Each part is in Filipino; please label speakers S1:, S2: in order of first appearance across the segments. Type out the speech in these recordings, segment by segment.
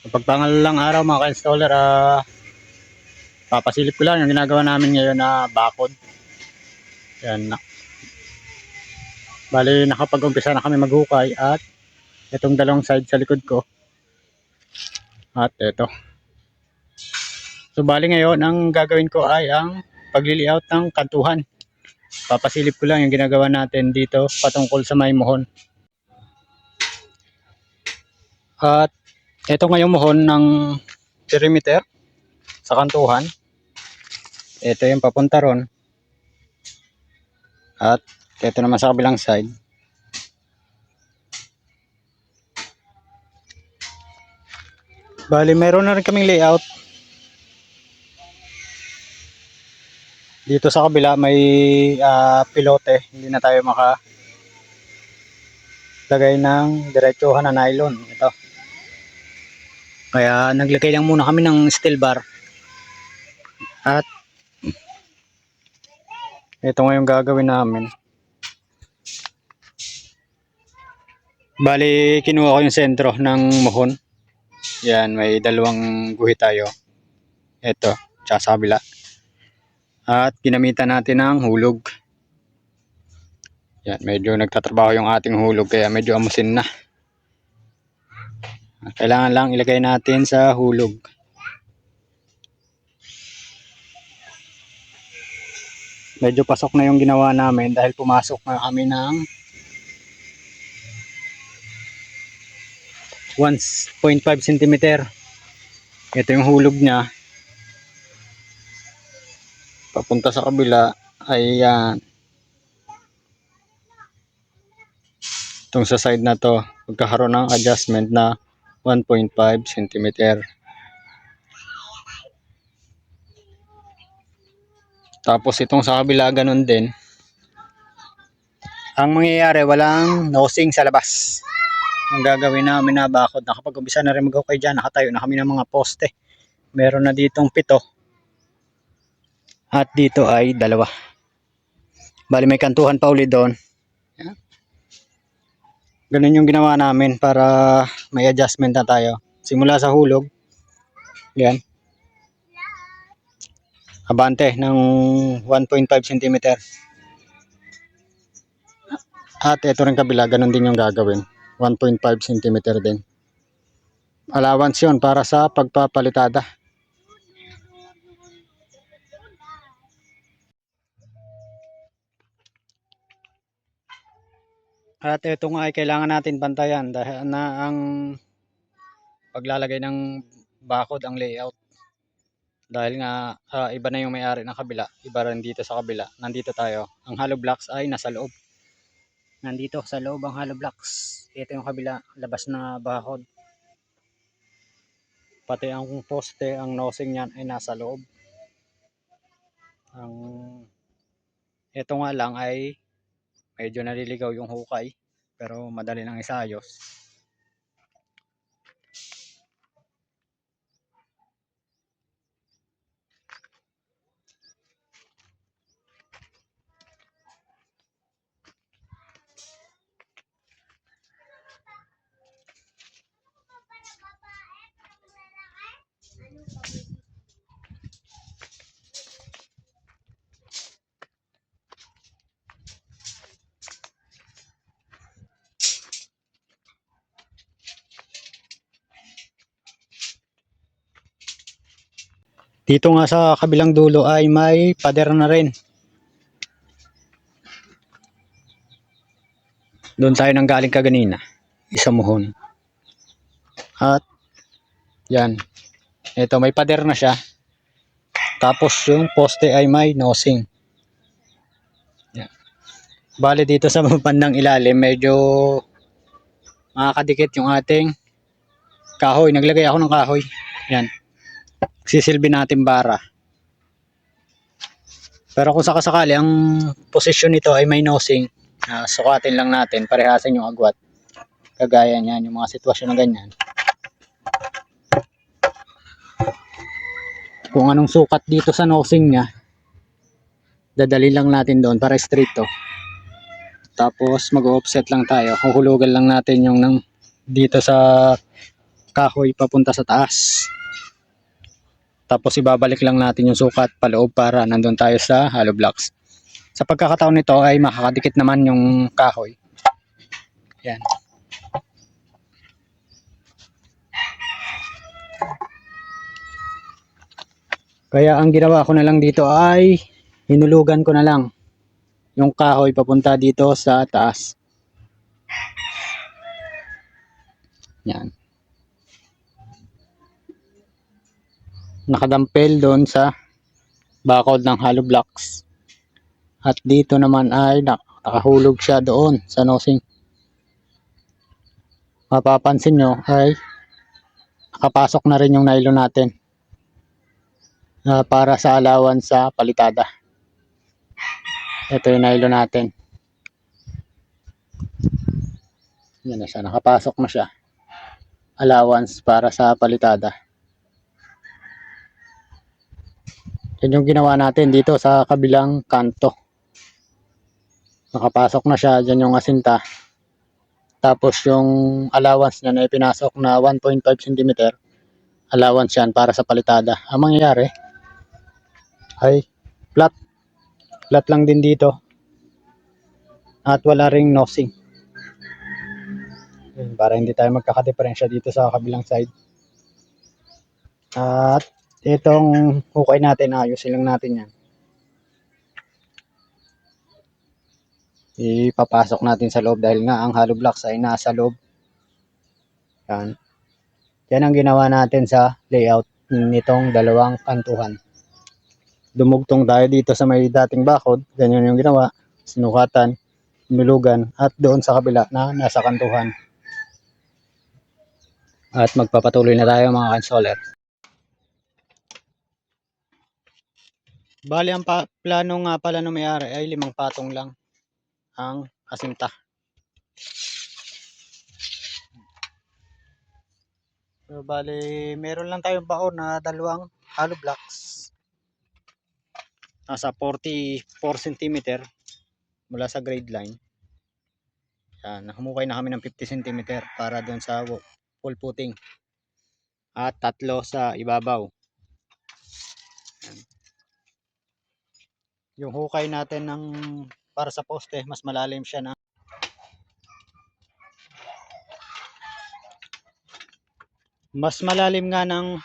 S1: Pagpangalang araw mga ka-installer, papasilip ko lang yung ginagawa namin ngayon na bakod. Yan na. Bali nakapag-umpisa na kami maghukay at itong dalawang side sa likod ko. At ito. So bali ngayon ang gagawin ko ay ang pagli-layout ng kantuhan. Papasilip ko lang yung ginagawa natin dito patungkol sa may mohon. At ito ngayong mohon ng perimeter sa kantuhan. Ito yung papunta ron. At ito naman sa kabilang side. Bali mayroon na rin kaming layout. Dito sa kabila may pilote. Hindi na tayo makalagay ng diretsuhan na nylon. Ito. Kaya naglagay lang muna kami ng steel bar. At ito ngayong gagawin namin. Bali kinuha ko yung sentro ng mohon. Yan, may dalawang guhit tayo. Ito, tsaka sa kabila. At ginamitan natin ng hulog. Yan, medyo nagtatrabaho yung ating hulog kaya medyo amusin na. Kailangan lang ilagay natin sa hulog. Medyo pasok na yung ginawa namin dahil pumasok na kami ng 1.5 cm. Ito yung hulog niya. Papunta sa kabila ay yan. Itong sa side na to, magkakaroon ng adjustment na 1.5 cm. Tapos itong sa kabila ganun din. Ang mangyayari, walang nosing sa labas. Ang gagawin namin na bakod, nakapag-umpisa na rin mag-okay dyan, nakatayo na kami ng mga poste. Meron na ditong 7. At dito ay 2. Bali may kantuhan pa uli doon. Ganun yung ginawa namin para may adjustment na tayo. Simula sa hulog. Yan. Abante ng 1.5 cm. At ito rin kabila, ganun din yung gagawin. 1.5 cm din. Allowance yun para sa pagpapalitada. At ito nga ay kailangan natin bantayan dahil na ang paglalagay ng bakod ang layout. Dahil nga iba na yung may-ari ng kabila, iba rin dito sa kabila. Nandito tayo. Ang hollow blocks ay nasa loob. Nandito sa loob ang hollow blocks. Ito yung kabila, labas na bakod. Pati ang poste, ang nosing niyan ay nasa loob. Ito nga lang ay medyo naliligaw yung hukay, pero madali lang isayos. Dito nga sa kabilang dulo ay may pader na rin. Doon tayo nang galing kaganina. Isa mohon. At yan. Ito may pader na siya. Tapos yung poste ay may nosing. Yan. Bale dito sa bandang ilalim medyo makakadikit yung ating kahoy. Naglagay ako ng kahoy. Yan. Sisilbi natin bara. Pero kung sakasakali ang posisyon nito ay may nosing, sukatin lang natin, parehasan yung agwat. Kagaya niyan, yung mga sitwasyon na ganyan. Kung anong sukat dito sa nosing niya, dadali lang natin doon para straight to. Tapos mag-offset lang tayo. Huhulugan lang natin yung dito sa kahoy papunta sa taas. Tapos ibabalik lang natin yung sukat paloob para nandun tayo sa hollow blocks. Sa pagkakataon nito ay makakadikit naman yung kahoy. Yan. Kaya ang ginawa ko na lang dito ay hinulugan ko na lang yung kahoy papunta dito sa taas. Yan. Nakadampel doon sa bakod ng hollow blocks. At dito naman ay nakahulog siya doon sa nosing. Mapapansin nyo ay nakapasok na rin yung nylon natin para sa allowance sa palitada. Ito yung nylon natin. Yan na siya, nakapasok na siya. Allowance para sa palitada. Yan yung ginawa natin dito sa kabilang kanto. Nakapasok na siya, dyan yung asinta. Tapos yung allowance niya na ipinasok na 1.5 cm, allowance yan para sa palitada. Ang mangyayari ay flat lang din dito. At wala ring nosing. Para hindi tayo magkakadiferensya dito sa kabilang side. At itong hukay natin, ayusin lang natin yan. Ipapasok natin sa loob dahil nga ang hollow blocks ay nasa loob. Yan. Yan ang ginawa natin sa layout nitong dalawang kantuhan. Dumugtong tayo dito sa may dating bakod. Ganyan yung ginawa. Sinukatan, nulugan, at doon sa kabila na nasa kantuhan. At magpapatuloy na tayo mga kansoler. Bali ang plano nga pala ng may-ari ay 5 patong lang ang asinta. So, bali meron lang tayong baon na 2 hollow blocks. Nasa 44 cm mula sa grade line. Yan, humukay na kami ng 50 cm para doon sa full footing. At 3 sa ibabaw. Yan. Yung hukay natin ng para sa poste, mas malalim siya na mas malalim nga ng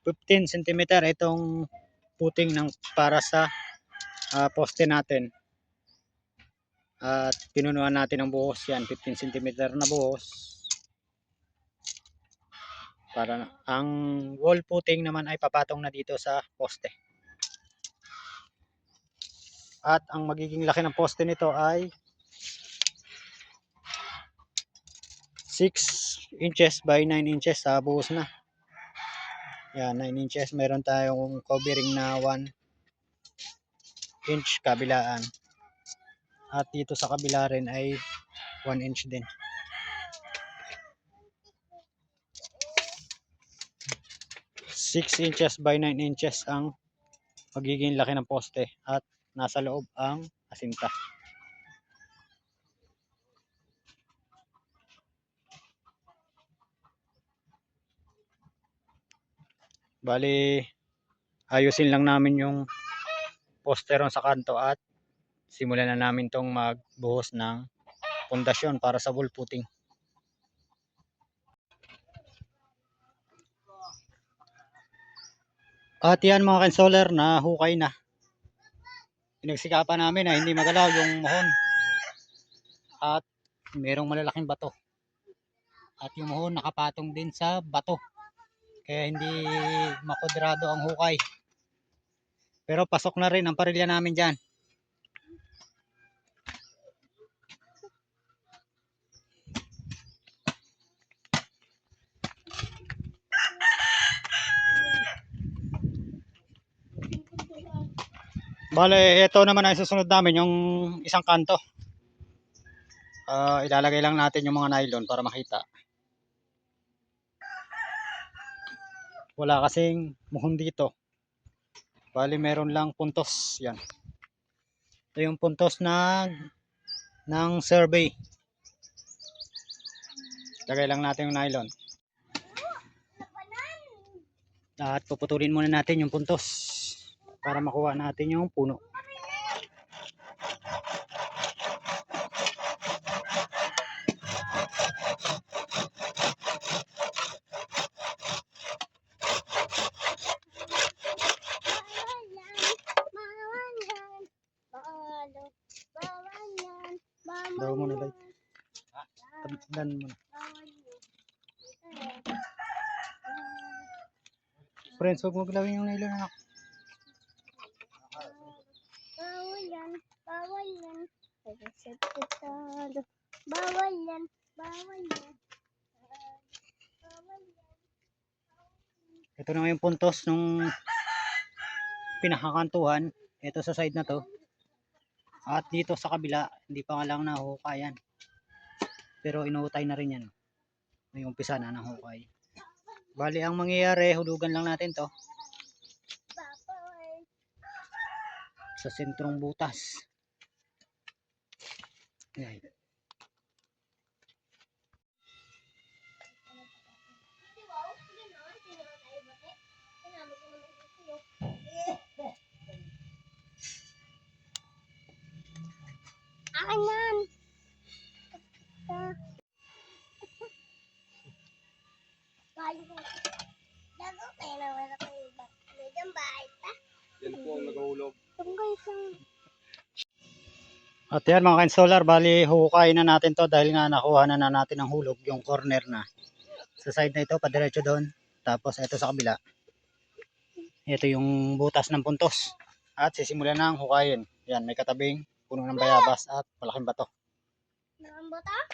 S1: 15 cm itong footing ng para sa poste natin. At pinunuan natin ng buhos yan, 15 cm na buhos. Para ang wall footing naman ay papatong na dito sa poste. At ang magiging laki ng poste nito ay 6 inches by 9 inches sa buhos na. Yan, 9 inches. Meron tayong covering na 1 inch kabilaan. At dito sa kabila rin ay 1 inch din. .6 inches by 9 inches ang magiging laki ng poste at nasa loob ang asinta. Bali, ayusin lang namin yung poste ron sa kanto at simulan na namin tong magbuhos ng pundasyon para sa wall footing. At yan mga kansoler, na hukay na. Pinagsikapan namin na hindi magalaw yung mohon. At merong malalaking bato. At yung mohon nakapatong din sa bato. Kaya hindi makuadrado ang hukay. Pero pasok na rin ang parilya namin dyan. Bale, ito naman ay susunod namin yung isang kanto. Ilalagay lang natin yung mga nylon para makita. Wala kasing muhon dito. Bale, meron lang puntos. Yan. Ito yung puntos ng survey. Lagay lang natin yung nylon. At puputulin muna natin yung puntos para makuha natin yung puno. Bawa mo na light. Tagdan mo na. Friends, huwag mo galawin yung nylon anak.
S2: Bawal yan. Bawal yan. Bawal yan. Bawal yan.
S1: Ito na yung puntos nung pinakakantuhan. Ito sa side na to. At dito sa kabila, hindi pa nga lang nahuhukayan. Pero inuutay na rin yan. May umpisa na ng hukay. Bali, ang mangyayari, hulugan lang natin to. Sa sentrong butas. Ayan.
S2: Akin yan. Dago kayo na wala kayo ba? Medyo bahay pa.
S3: Yan po ang nagahulog.
S2: Tungkol isang
S1: At yan mga ka-installer, bali huhukayin na natin to dahil nga nakuha na natin ang hulog, yung corner na. Sa side na ito, padiretso doon. Tapos ito sa kabila. Ito yung butas ng puntos. At sisimulan na ang hukayin. Yan, may katabing puno ng bayabas at malaking bato.
S2: naambot ah.